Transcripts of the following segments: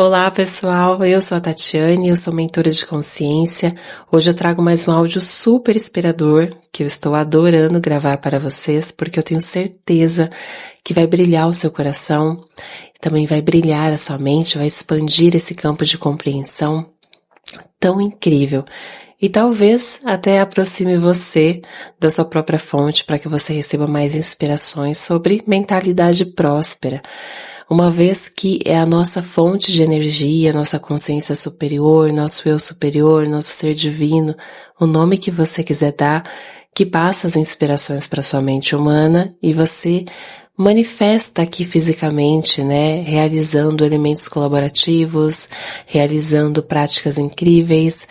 Olá pessoal, eu sou a Tatiane, eu sou mentora de consciência. Hoje eu trago mais um áudio super inspirador que eu estou adorando gravar para vocês, porque eu tenho certeza que vai brilhar o seu coração, também vai brilhar a sua mente, vai expandir esse campo de compreensão tão incrível. E talvez até aproxime você da sua própria fonte para que você receba mais inspirações sobre mentalidade próspera. Uma vez que é a nossa fonte de energia, nossa consciência superior, nosso eu superior, nosso ser divino, o nome que você quiser dar, que passa as inspirações para sua mente humana e você manifesta aqui fisicamente, né, realizando elementos colaborativos, realizando práticas incríveis,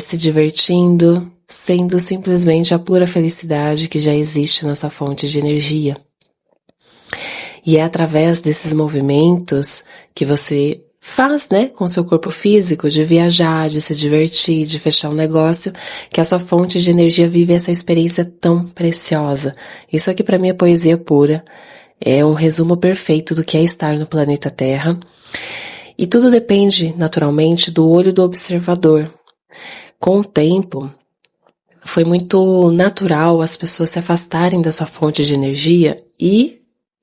se divertindo, sendo simplesmente a pura felicidade que já existe na sua fonte de energia. E é através desses movimentos que você faz, né, com seu corpo físico, de viajar, de se divertir, de fechar um negócio, que a sua fonte de energia vive essa experiência tão preciosa. Isso aqui para mim é poesia pura, é um resumo perfeito do que é estar no planeta Terra. E tudo depende, naturalmente, do olho do observador. Com o tempo, foi muito natural as pessoas se afastarem da sua fonte de energia e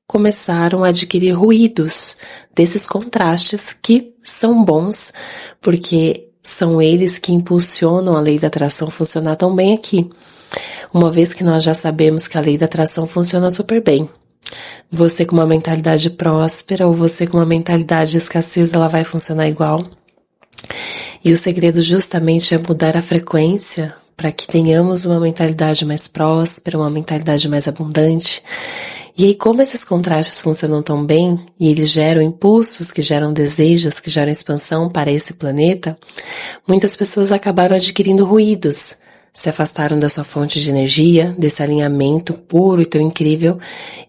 começaram a adquirir ruídos desses contrastes que são bons, porque são eles que impulsionam a lei da atração funcionar tão bem aqui. Uma vez que nós já sabemos que a lei da atração funciona super bem. Você com uma mentalidade próspera ou você com uma mentalidade de escassez, ela vai funcionar igual. E o segredo justamente é mudar a frequência para que tenhamos uma mentalidade mais próspera, uma mentalidade mais abundante. E aí, como esses contrastes funcionam tão bem, e eles geram impulsos, que geram desejos, que geram expansão para esse planeta, muitas pessoas acabaram adquirindo ruídos, se afastaram da sua fonte de energia, desse alinhamento puro e tão incrível,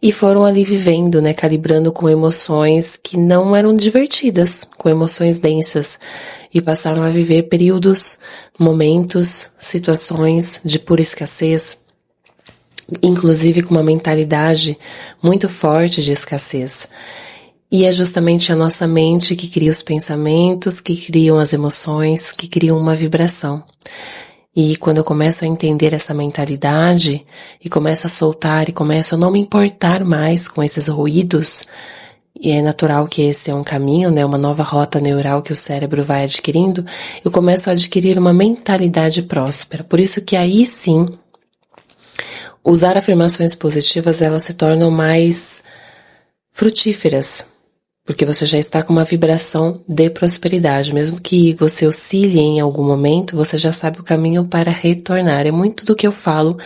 e foram ali vivendo, né, calibrando com emoções que não eram divertidas, com emoções densas, e passaram a viver períodos, momentos, situações de pura escassez, inclusive com uma mentalidade muito forte de escassez. E é justamente a nossa mente que cria os pensamentos, que criam as emoções, que criam uma vibração. E quando eu começo a entender essa mentalidade e começo a soltar e começo a não me importar mais com esses ruídos, e é natural que esse é um caminho, né, uma nova rota neural que o cérebro vai adquirindo, eu começo a adquirir uma mentalidade próspera. Por isso que aí sim, usar afirmações positivas, elas se tornam mais frutíferas, porque você já está com uma vibração de prosperidade. Mesmo que você oscile em algum momento, você já sabe o caminho para retornar. É muito do que eu falo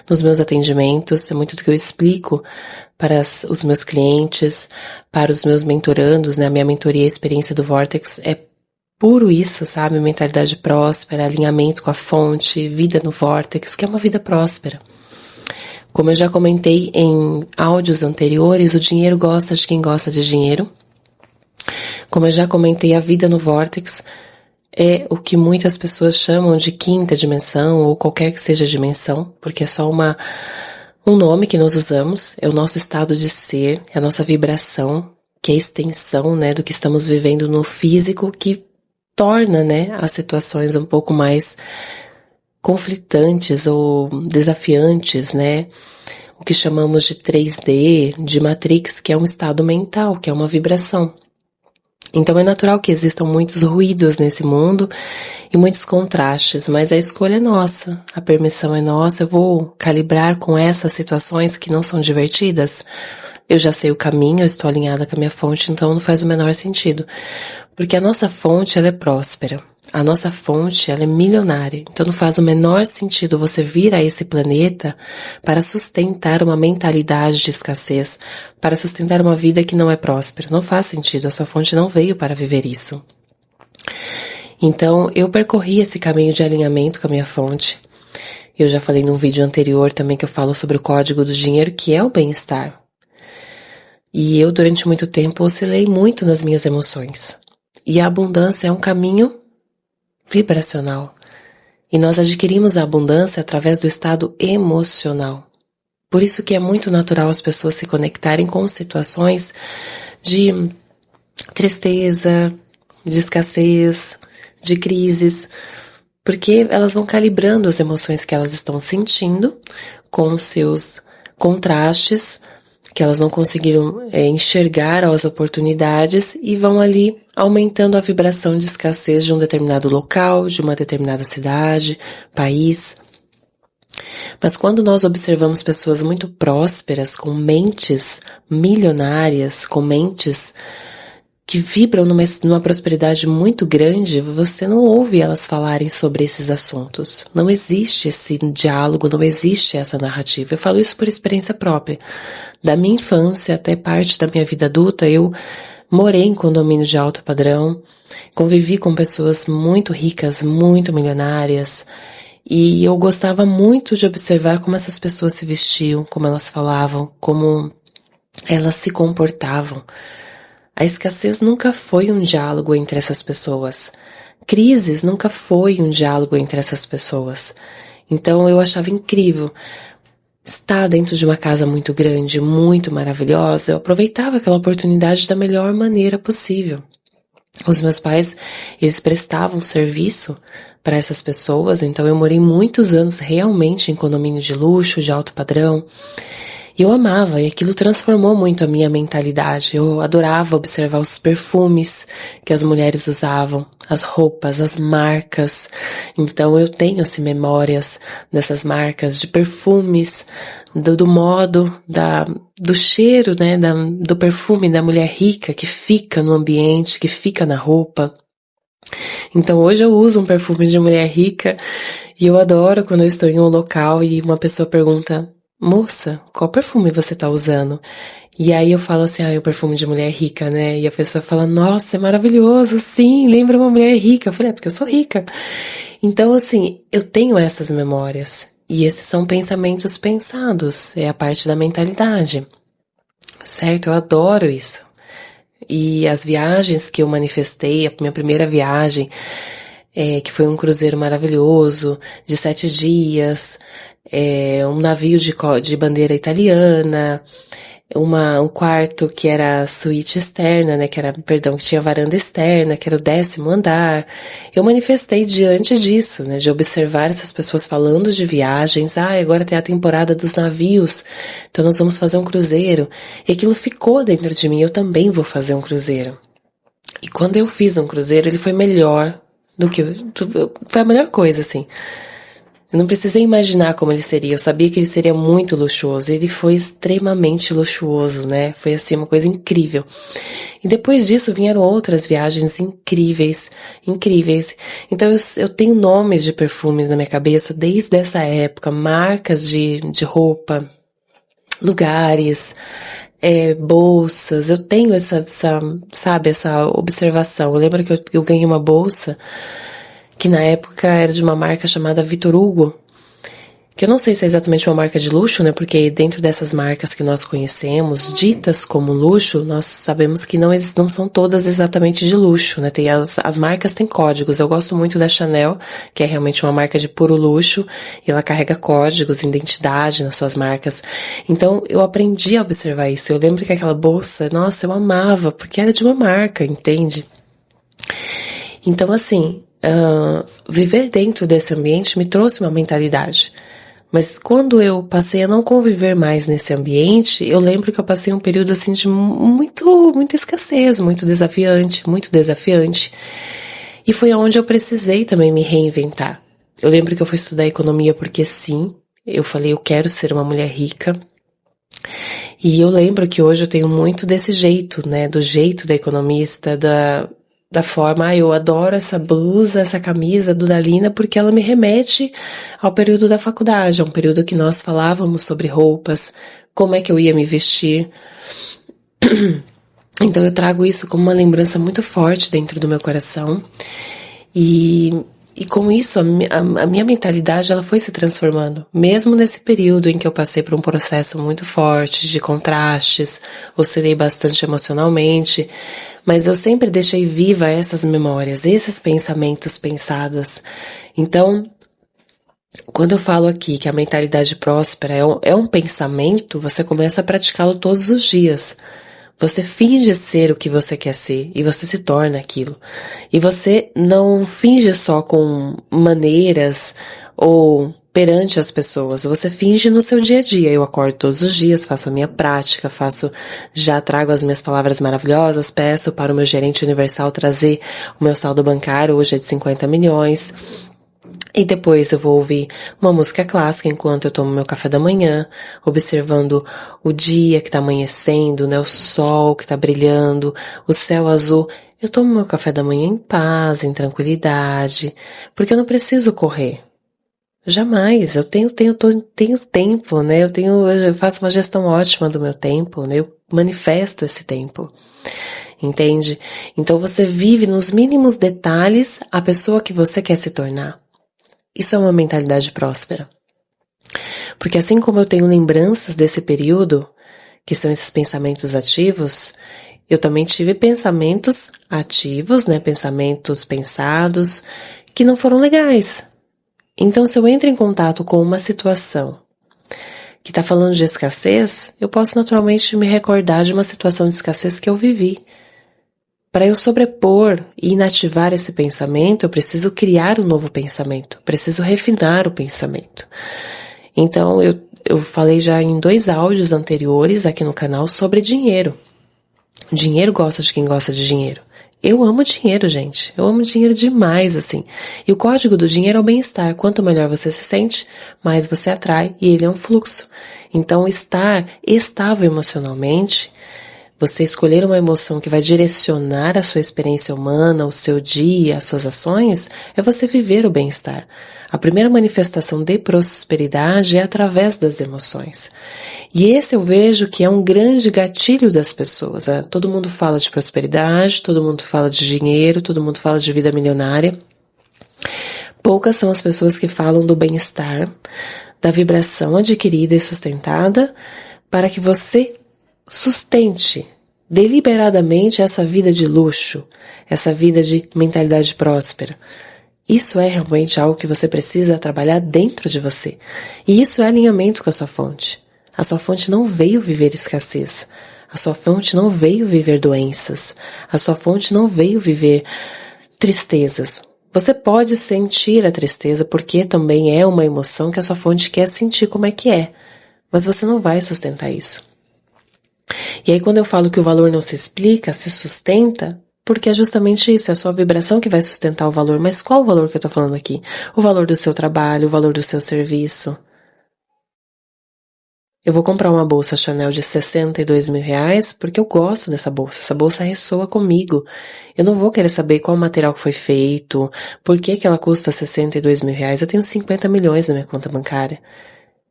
nos meus atendimentos, é muito do que eu explico para os meus clientes, para os meus mentorandos, né? A minha mentoria, a experiência do Vortex, é puro isso, sabe? Mentalidade próspera, alinhamento com a fonte, vida no Vortex, que é uma vida próspera. Como eu já comentei em áudios anteriores, o dinheiro gosta de quem gosta de dinheiro. Como eu já comentei, a vida no Vortex é o que muitas pessoas chamam de quinta dimensão ou qualquer que seja a dimensão, porque é só um nome que nós usamos, é o nosso estado de ser, é a nossa vibração, que é a extensão, né, do que estamos vivendo no físico, que torna, né, as situações um pouco mais conflitantes ou desafiantes, né? O que chamamos de 3D, de Matrix, que é um estado mental, que é uma vibração. Então é natural que existam muitos ruídos nesse mundo e muitos contrastes, mas a escolha é nossa, a permissão é nossa. Eu vou calibrar com essas situações que não são divertidas. Eu já sei o caminho, eu estou alinhada com a minha fonte, então não faz o menor sentido. Porque a nossa fonte, ela é próspera. A nossa fonte, ela é milionária. Então não faz o menor sentido você vir a esse planeta para sustentar uma mentalidade de escassez, para sustentar uma vida que não é próspera. Não faz sentido, a sua fonte não veio para viver isso. Então eu percorri esse caminho de alinhamento com a minha fonte. Eu já falei num vídeo anterior também que eu falo sobre o código do dinheiro, que é o bem-estar. E eu durante muito tempo oscilei muito nas minhas emoções. E a abundância é um caminho vibracional. E nós adquirimos a abundância através do estado emocional. Por isso que é muito natural as pessoas se conectarem com situações de tristeza, de escassez, de crises, porque elas vão calibrando as emoções que elas estão sentindo com os seus contrastes, que elas não conseguiram enxergar as oportunidades e vão ali aumentando a vibração de escassez de um determinado local, de uma determinada cidade, país. Mas quando nós observamos pessoas muito prósperas, com mentes milionárias, com mentes que vibram numa prosperidade muito grande, você não ouve elas falarem sobre esses assuntos. Não existe esse diálogo, não existe essa narrativa. Eu falo isso por experiência própria. Da minha infância até parte da minha vida adulta, eu morei em condomínio de alto padrão, convivi com pessoas muito ricas, muito milionárias, e eu gostava muito de observar como essas pessoas se vestiam, como elas falavam, como elas se comportavam. A escassez nunca foi um diálogo entre essas pessoas. Crises nunca foi um diálogo entre essas pessoas. Então eu achava incrível estar dentro de uma casa muito grande, muito maravilhosa. Eu aproveitava aquela oportunidade da melhor maneira possível. Os meus pais, eles prestavam serviço para essas pessoas, então eu morei muitos anos realmente em condomínio de luxo, de alto padrão. E eu amava, e aquilo transformou muito a minha mentalidade. Eu adorava observar os perfumes que as mulheres usavam, as roupas, as marcas. Então eu tenho assim memórias dessas marcas de perfumes, do modo, do cheiro, né, do perfume da mulher rica que fica no ambiente, que fica na roupa. Então hoje eu uso um perfume de mulher rica e eu adoro quando eu estou em um local e uma pessoa pergunta: moça, qual perfume você tá usando? E aí eu falo assim, o perfume de mulher rica, né? E a pessoa fala, nossa, é maravilhoso, sim, lembra uma mulher rica. Eu falei, porque eu sou rica. Então, assim, eu tenho essas memórias. E esses são pensamentos pensados, é a parte da mentalidade. Certo? Eu adoro isso. E as viagens que eu manifestei, a minha primeira viagem, que foi um cruzeiro maravilhoso, de 7 dias, um navio de bandeira italiana, um quarto que era suíte externa, né, que tinha varanda externa, que era o 10º andar. Eu manifestei diante disso, né, de observar essas pessoas falando de viagens. Agora tem a temporada dos navios, então nós vamos fazer um cruzeiro. E aquilo ficou dentro de mim, eu também vou fazer um cruzeiro. E quando eu fiz um cruzeiro, ele foi melhor foi a melhor coisa, assim. Eu não precisei imaginar como ele seria, eu sabia que ele seria muito luxuoso, ele foi extremamente luxuoso, né? Foi assim uma coisa incrível. E depois disso vieram outras viagens incríveis, incríveis. Então eu tenho nomes de perfumes na minha cabeça desde essa época, marcas de roupa, lugares, bolsas. Eu tenho essa observação. Eu lembro que eu ganhei uma bolsa que na época era de uma marca chamada Vitor Hugo, que eu não sei se é exatamente uma marca de luxo, né, porque dentro dessas marcas que nós conhecemos, ditas como luxo, nós sabemos que não são todas exatamente de luxo, né, as marcas têm códigos. Eu gosto muito da Chanel, que é realmente uma marca de puro luxo, e ela carrega códigos, identidade nas suas marcas. Então, eu aprendi a observar isso. Eu lembro que aquela bolsa, nossa, eu amava, porque era de uma marca, entende? Então, assim, viver dentro desse ambiente me trouxe uma mentalidade. Mas quando eu passei a não conviver mais nesse ambiente, eu lembro que eu passei um período assim de muita escassez, muito desafiante. E foi onde eu precisei também me reinventar. Eu lembro que eu fui estudar economia porque sim, eu falei, eu quero ser uma mulher rica. E eu lembro que hoje eu tenho muito desse jeito, né, do jeito da economista, da forma, eu adoro essa blusa, essa camisa do Dalina, porque ela me remete ao período da faculdade, a um período que nós falávamos sobre roupas, como é que eu ia me vestir. Então eu trago isso como uma lembrança muito forte dentro do meu coração. E com isso, a minha mentalidade, ela foi se transformando. Mesmo nesse período em que eu passei por um processo muito forte de contrastes, oscilei bastante emocionalmente, mas eu sempre deixei viva essas memórias, esses pensamentos pensados. Então, quando eu falo aqui que a mentalidade próspera é um pensamento, você começa a praticá-lo todos os dias. Você finge ser o que você quer ser e você se torna aquilo. E você não finge só com maneiras ou perante as pessoas, você finge no seu dia a dia. Eu acordo todos os dias, faço a minha prática, já trago as minhas palavras maravilhosas, peço para o meu gerente universal trazer o meu saldo bancário, hoje é de 50 milhões. E depois eu vou ouvir uma música clássica enquanto eu tomo meu café da manhã, observando o dia que tá amanhecendo, né, o sol que tá brilhando, o céu azul. Eu tomo meu café da manhã em paz, em tranquilidade, porque eu não preciso correr. Jamais, eu tenho tempo, né, eu faço uma gestão ótima do meu tempo, né, eu manifesto esse tempo. Entende? Então você vive nos mínimos detalhes a pessoa que você quer se tornar. Isso é uma mentalidade próspera. Porque assim como eu tenho lembranças desse período, que são esses pensamentos ativos, eu também tive pensamentos ativos, né? Pensamentos pensados, que não foram legais. Então, se eu entro em contato com uma situação que está falando de escassez, eu posso naturalmente me recordar de uma situação de escassez que eu vivi. Para eu sobrepor e inativar esse pensamento, eu preciso criar um novo pensamento, preciso refinar o pensamento. Então, eu falei já em 2 áudios anteriores aqui no canal sobre dinheiro. O dinheiro gosta de quem gosta de dinheiro. Eu amo dinheiro, gente. Eu amo dinheiro demais, assim. E o código do dinheiro é o bem-estar. Quanto melhor você se sente, mais você atrai e ele é um fluxo. Então, estar estável emocionalmente, você escolher uma emoção que vai direcionar a sua experiência humana, o seu dia, as suas ações, é você viver o bem-estar. A primeira manifestação de prosperidade é através das emoções. E esse eu vejo que é um grande gatilho das pessoas. Todo mundo fala de prosperidade, todo mundo fala de dinheiro, todo mundo fala de vida milionária. Poucas são as pessoas que falam do bem-estar, da vibração adquirida e sustentada, para que você sustente deliberadamente essa vida de luxo, essa vida de mentalidade próspera. Isso é realmente algo que você precisa trabalhar dentro de você. E isso é alinhamento com a sua fonte. A sua fonte não veio viver escassez. A sua fonte não veio viver doenças. A sua fonte não veio viver tristezas. Você pode sentir a tristeza porque também é uma emoção que a sua fonte quer sentir como é que é. Mas você não vai sustentar isso. E aí quando eu falo que o valor não se explica, se sustenta, porque é justamente isso, é a sua vibração que vai sustentar o valor. Mas qual o valor que eu tô falando aqui? O valor do seu trabalho, o valor do seu serviço. Eu vou comprar uma bolsa Chanel de 62 mil reais porque eu gosto dessa bolsa. Essa bolsa ressoa comigo. Eu não vou querer saber qual material que foi feito, por que ela custa 62 mil reais. Eu tenho 50 milhões na minha conta bancária.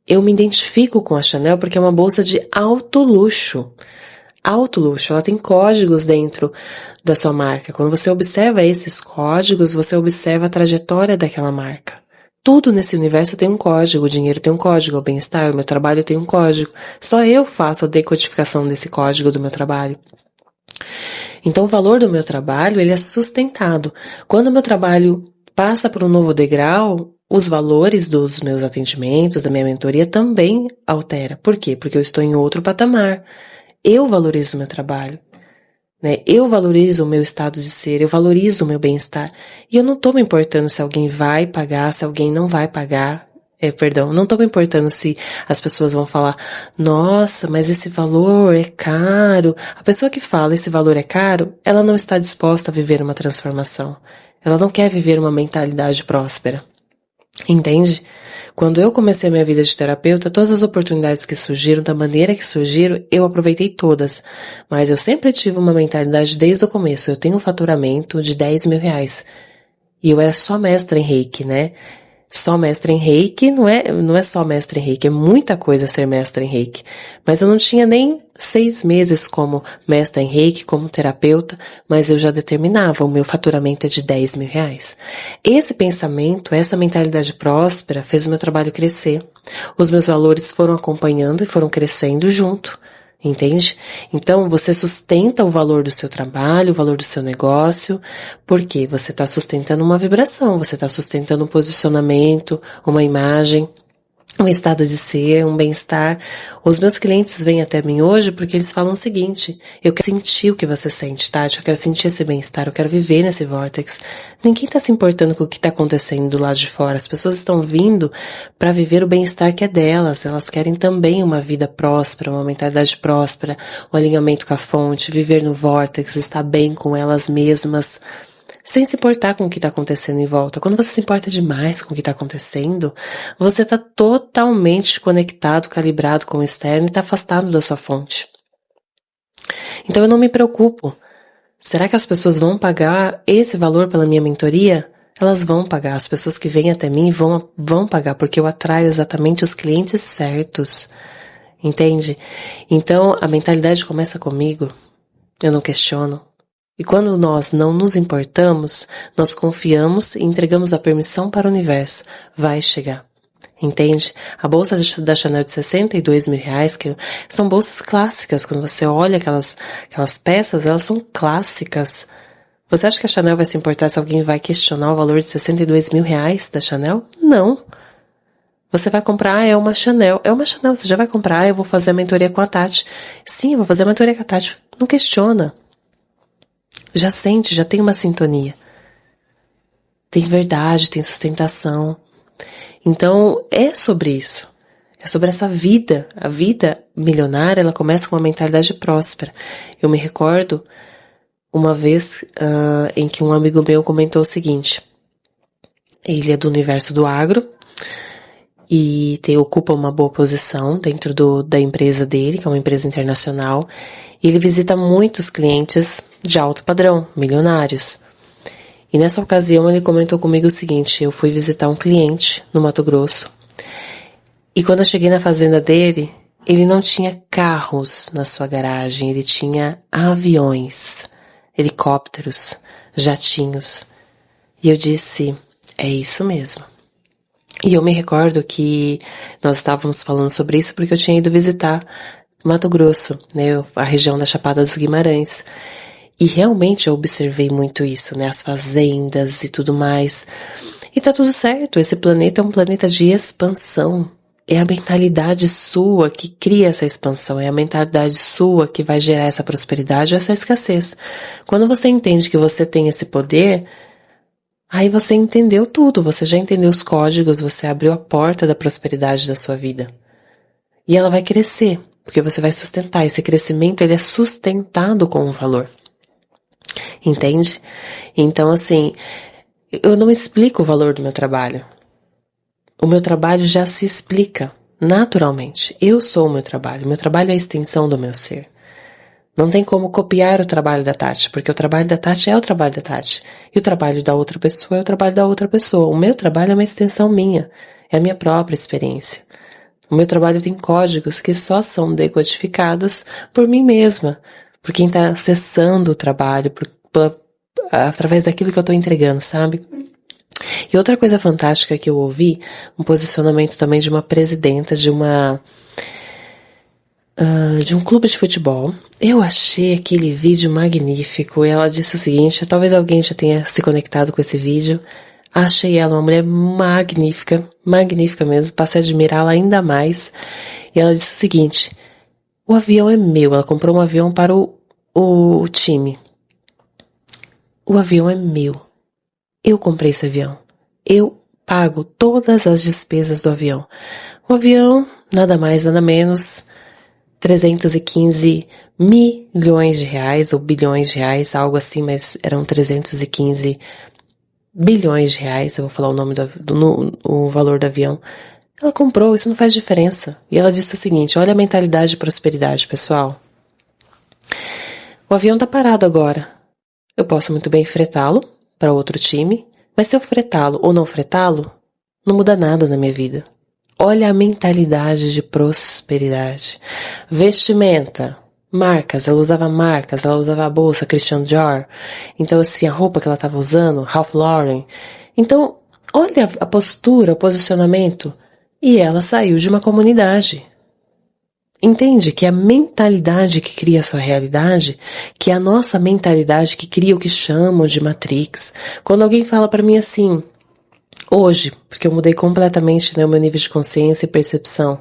Eu me identifico com a Chanel porque é uma bolsa de alto luxo. Alto luxo, ela tem códigos dentro da sua marca. Quando você observa esses códigos, você observa a trajetória daquela marca. Tudo nesse universo tem um código, o dinheiro tem um código, o bem-estar, o meu trabalho tem um código. Só eu faço a decodificação desse código do meu trabalho. Então o valor do meu trabalho, ele é sustentado. Quando o meu trabalho passa por um novo degrau, os valores dos meus atendimentos, da minha mentoria também altera. Por quê? Porque eu estou em outro patamar. Eu valorizo o meu trabalho, né? Eu valorizo o meu estado de ser, eu valorizo o meu bem-estar. E eu não estou me importando se alguém vai pagar, se alguém não vai pagar. Não estou me importando se as pessoas vão falar, nossa, mas esse valor é caro. A pessoa que fala esse valor é caro, ela não está disposta a viver uma transformação. Ela não quer viver uma mentalidade próspera. Entende? Quando eu comecei a minha vida de terapeuta, todas as oportunidades que surgiram, da maneira que surgiram, eu aproveitei todas. Mas eu sempre tive uma mentalidade desde o começo. Eu tenho um faturamento de 10 mil reais. E eu era só mestra em Reiki, né? Só mestre em Reiki não é só mestre em Reiki, é muita coisa ser mestre em Reiki. Mas eu não tinha nem 6 meses como mestre em Reiki, como terapeuta, mas eu já determinava, o meu faturamento é de 10 mil reais. Esse pensamento, essa mentalidade próspera fez o meu trabalho crescer. Os meus valores foram acompanhando e foram crescendo junto. Entende? Então, você sustenta o valor do seu trabalho, o valor do seu negócio, porque você está sustentando uma vibração, você está sustentando um posicionamento, uma imagem. um estado de ser, um bem-estar. Os meus clientes vêm até mim hoje porque eles falam o seguinte: eu quero sentir o que você sente, Tati, eu quero sentir esse bem-estar, eu quero viver nesse vórtex. Ninguém está se importando com o que está acontecendo do lado de fora. As pessoas estão vindo para viver o bem-estar que é delas. Elas querem também uma vida próspera, uma mentalidade próspera, um alinhamento com a fonte, viver no vórtex, estar bem com elas mesmas, sem se importar com o que está acontecendo em volta. Quando você se importa demais com o que está acontecendo, você está totalmente conectado, calibrado com o externo e está afastado da sua fonte. Então eu não me preocupo. Será que as pessoas vão pagar esse valor pela minha mentoria? Elas vão pagar. As pessoas que vêm até mim vão pagar, porque eu atraio exatamente os clientes certos. Entende? Então a mentalidade começa comigo. Eu não questiono. E quando nós não nos importamos, nós confiamos e entregamos a permissão para o universo. Vai chegar. Entende? A bolsa da Chanel de R$62.000, que são bolsas clássicas. Quando você olha aquelas peças, elas são clássicas. Você acha que a Chanel vai se importar se alguém vai questionar o valor de R$62.000 da Chanel? Não. Você vai comprar, é uma Chanel. É uma Chanel, você já vai comprar, eu vou fazer a mentoria com a Tati. Sim, eu vou fazer a mentoria com a Tati. Não questiona. Já sente, já tem uma sintonia. Tem verdade, tem sustentação. Então, é sobre isso. É sobre essa vida. A vida milionária, ela começa com uma mentalidade próspera. Eu me recordo uma vez em que um amigo meu comentou o seguinte. Ele é do universo do agro e ocupa uma boa posição dentro da empresa dele, que é uma empresa internacional. E ele visita muitos clientes de alto padrão, milionários. E nessa ocasião ele comentou comigo o seguinte: eu fui visitar um cliente no Mato Grosso. E quando eu cheguei na fazenda dele, ele não tinha carros na sua garagem, ele tinha aviões, helicópteros, jatinhos. E eu disse, é isso mesmo. E eu me recordo que nós estávamos falando sobre isso porque eu tinha ido visitar Mato Grosso, né, a região da Chapada dos Guimarães. E realmente eu observei muito isso, né, as fazendas e tudo mais. E tá tudo certo, esse planeta é um planeta de expansão. É a mentalidade sua que cria essa expansão, é a mentalidade sua que vai gerar essa prosperidade ou essa escassez. Quando você entende que você tem esse poder, aí você entendeu tudo, você já entendeu os códigos, você abriu a porta da prosperidade da sua vida. E ela vai crescer, porque você vai sustentar. Esse crescimento, ele é sustentado com um valor. Entende? Então, assim, eu não explico o valor do meu trabalho. O meu trabalho já se explica naturalmente. Eu sou o meu trabalho. Meu trabalho é a extensão do meu ser. Não tem como copiar o trabalho da Tati, porque o trabalho da Tati é o trabalho da Tati. E o trabalho da outra pessoa é o trabalho da outra pessoa. O meu trabalho é uma extensão minha. É a minha própria experiência. O meu trabalho tem códigos que só são decodificados por mim mesma. Por quem está acessando o trabalho, através daquilo que eu estou entregando, sabe? E outra coisa fantástica que eu ouvi, um posicionamento também de uma presidenta de um clube de futebol. Eu achei aquele vídeo magnífico e ela disse o seguinte, talvez alguém já tenha se conectado com esse vídeo. Achei ela uma mulher magnífica, magnífica mesmo, passei a admirá-la ainda mais. E ela disse o seguinte, o avião é meu, ela comprou um avião para o time. O avião é meu. Eu comprei esse avião. Eu pago todas as despesas do avião. O avião, nada mais, nada menos, 315 milhões de reais, ou bilhões de reais, algo assim, mas eram 315 bilhões de reais, eu vou falar o nome o valor do avião. Ela comprou, isso não faz diferença. E ela disse o seguinte, olha a mentalidade de prosperidade, pessoal. O avião tá parado agora. Eu posso muito bem fretá-lo para outro time, mas se eu fretá-lo ou não fretá-lo, não muda nada na minha vida. Olha a mentalidade de prosperidade. Vestimenta, marcas, ela usava a bolsa Christian Dior. Então, assim, a roupa que ela estava usando, Ralph Lauren. Então, olha a postura, o posicionamento. E ela saiu de uma comunidade. Entende que é a mentalidade que cria a sua realidade, que é a nossa mentalidade que cria o que chamam de Matrix. Quando alguém fala para mim assim, Hoje, porque eu mudei completamente, né, o meu nível de consciência e percepção.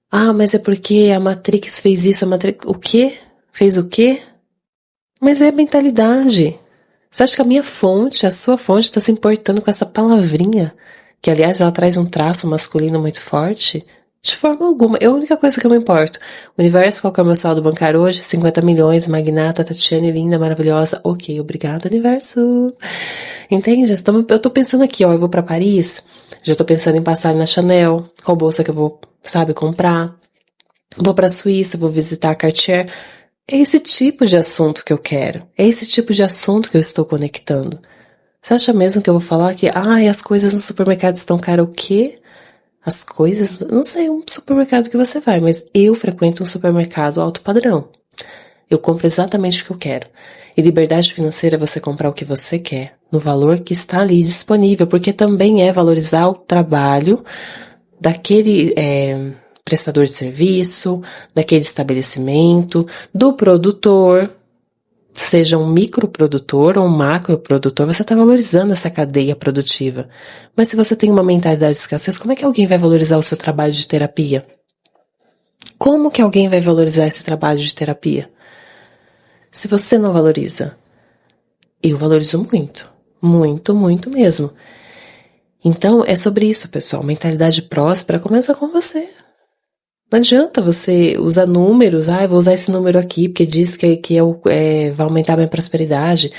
Ah, mas é porque a Matrix fez isso, a Matrix... O quê? Fez o quê? Mas é a mentalidade. Você acha que a minha fonte, a sua fonte, está se importando com essa palavrinha? Que, aliás, ela traz um traço masculino muito forte? De forma alguma. É a única coisa que eu me importo. Universo, qual que é o meu saldo bancário hoje? 50 milhões, magnata, Tatiane, linda, maravilhosa. Ok, obrigada, universo. Entende? Eu tô pensando aqui, ó, eu vou pra Paris, já tô pensando em passar na Chanel, qual bolsa que eu vou, sabe, comprar. Vou pra Suíça, vou visitar a Cartier. É esse tipo de assunto que eu quero. É esse tipo de assunto que eu estou conectando. Você acha mesmo que eu vou falar que, as coisas no supermercado estão caras o quê? As coisas, não sei um supermercado que você vai, mas eu frequento um supermercado alto padrão. Eu compro exatamente o que eu quero. E liberdade financeira é você comprar o que você quer, no valor que está ali disponível, porque também é valorizar o trabalho daquele prestador de serviço, daquele estabelecimento, do produtor, seja um microprodutor ou um macroprodutor, você está valorizando essa cadeia produtiva. Mas se você tem uma mentalidade de escassez, como é que alguém vai valorizar o seu trabalho de terapia? Como que alguém vai valorizar esse trabalho de terapia? Se você não valoriza, eu valorizo muito. Muito, muito mesmo. Então, é sobre isso, pessoal. Mentalidade próspera começa com você. Não adianta você usar números. Eu vou usar esse número aqui porque diz vai aumentar a minha prosperidade.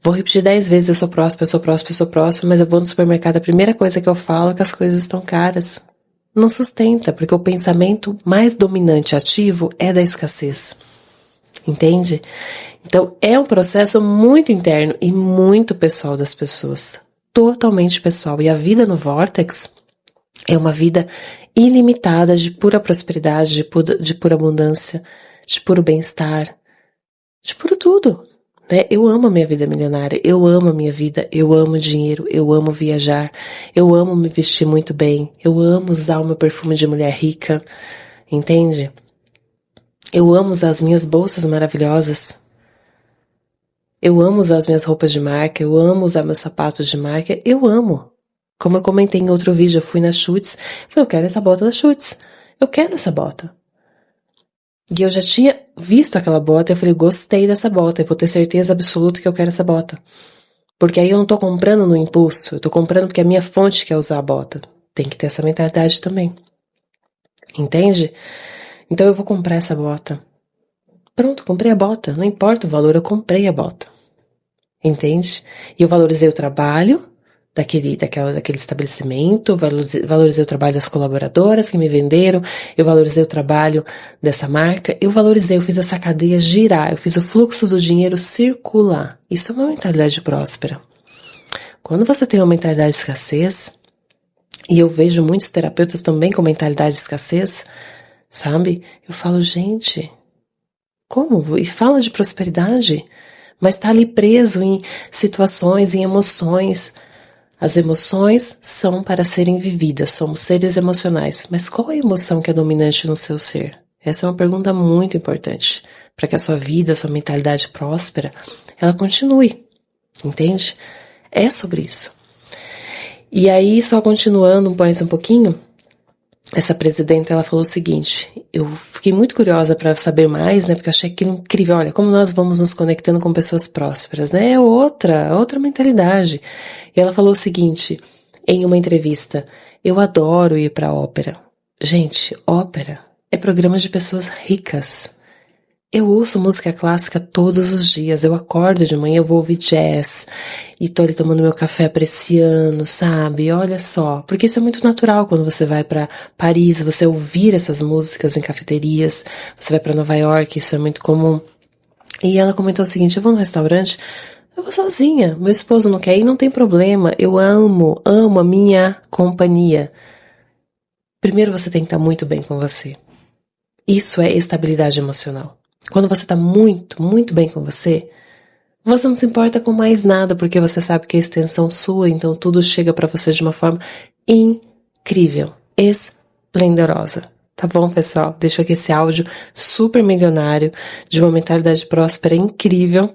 Vou repetir 10 vezes, eu sou próspera, eu sou próspera, eu sou próspera, mas eu vou no supermercado, a primeira coisa que eu falo é que as coisas estão caras. Não sustenta, porque o pensamento mais dominante ativo é da escassez. Entende? Então, é um processo muito interno e muito pessoal das pessoas. Totalmente pessoal. E a vida no Vortex é uma vida ilimitada de pura prosperidade, de pura abundância, de puro bem-estar, de puro tudo. Né? Eu amo a minha vida milionária, eu amo a minha vida, eu amo dinheiro, eu amo viajar, eu amo me vestir muito bem, eu amo usar o meu perfume de mulher rica, entende? Eu amo usar as minhas bolsas maravilhosas. Eu amo usar as minhas roupas de marca, eu amo usar meus sapatos de marca, eu amo. Como eu comentei em outro vídeo, eu fui na Schutz, falei, eu quero essa bota da Schutz, eu quero essa bota. E eu já tinha visto aquela bota, eu falei, gostei dessa bota, eu vou ter certeza absoluta que eu quero essa bota. Porque aí eu não tô comprando no impulso, eu tô comprando porque a minha fonte quer usar a bota. Tem que ter essa mentalidade também. Entende? Então eu vou comprar essa bota. Pronto, comprei a bota, não importa o valor, eu comprei a bota. Entende? E eu valorizei o trabalho daquele estabelecimento, valorizei o trabalho das colaboradoras que me venderam, eu valorizei o trabalho dessa marca, eu fiz essa cadeia girar, eu fiz o fluxo do dinheiro circular. Isso é uma mentalidade próspera. Quando você tem uma mentalidade de escassez, e eu vejo muitos terapeutas também com mentalidade de escassez, sabe? Eu falo, gente, como? E fala de prosperidade, mas tá ali preso em situações, em emoções. As emoções são para serem vividas, somos seres emocionais. Mas qual é a emoção que é dominante no seu ser? Essa é uma pergunta muito importante para que a sua vida, a sua mentalidade próspera, ela continue, entende? É sobre isso. E aí, só continuando mais um pouquinho, essa presidenta, ela falou o seguinte, eu fiquei muito curiosa para saber mais, né, porque eu achei aquilo incrível, olha, como nós vamos nos conectando com pessoas prósperas, né, é outra mentalidade. E ela falou o seguinte, em uma entrevista, eu adoro ir pra ópera. Gente, ópera é programa de pessoas ricas. Eu ouço música clássica todos os dias, eu acordo de manhã, eu vou ouvir jazz, e tô ali tomando meu café apreciando, sabe? Olha só, porque isso é muito natural quando você vai pra Paris, você ouvir essas músicas em cafeterias, você vai pra Nova York, isso é muito comum. E ela comentou o seguinte, eu vou no restaurante, eu vou sozinha, meu esposo não quer ir, não tem problema, eu amo a minha companhia. Primeiro você tem que estar muito bem com você. Isso é estabilidade emocional. Quando você está muito, muito bem com você não se importa com mais nada, porque você sabe que é extensão sua, então tudo chega para você de uma forma incrível, esplendorosa. Tá bom, pessoal? Deixo aqui esse áudio super milionário, de uma mentalidade próspera incrível.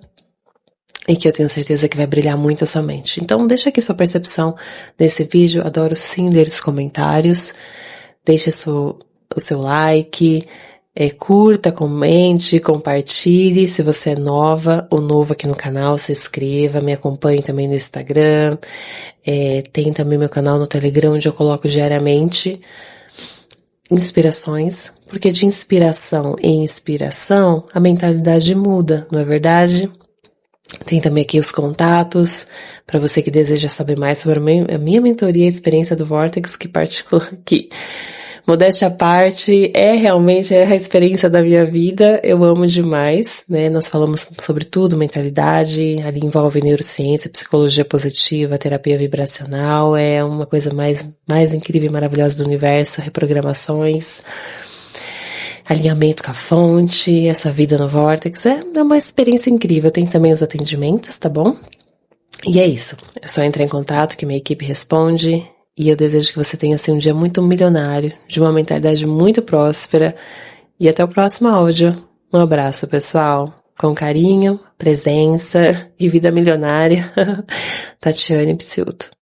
e que eu tenho certeza que vai brilhar muito a sua mente. Então deixa aqui sua percepção desse vídeo, adoro sim ler os comentários, deixe o seu like, curta, comente, compartilhe. Se você é nova ou novo aqui no canal, se inscreva, me acompanhe também no Instagram, tem também meu canal no Telegram, onde eu coloco diariamente inspirações, porque de inspiração em inspiração a mentalidade muda, não é verdade? Tem também aqui os contatos, para você que deseja saber mais sobre a minha mentoria e a experiência do Vortex, que modéstia à parte, realmente a experiência da minha vida, eu amo demais, né? Nós falamos sobre tudo, mentalidade, ali envolve neurociência, psicologia positiva, terapia vibracional, é uma coisa mais incrível e maravilhosa do universo, reprogramações, alinhamento com a fonte, essa vida no Vortex, é uma experiência incrível. Tem também os atendimentos, tá bom? E é isso, é só entrar em contato que minha equipe responde, e eu desejo que você tenha assim um dia muito milionário, de uma mentalidade muito próspera, e até o próximo áudio. Um abraço, pessoal, com carinho, presença e vida milionária. Tatiane Psiuto.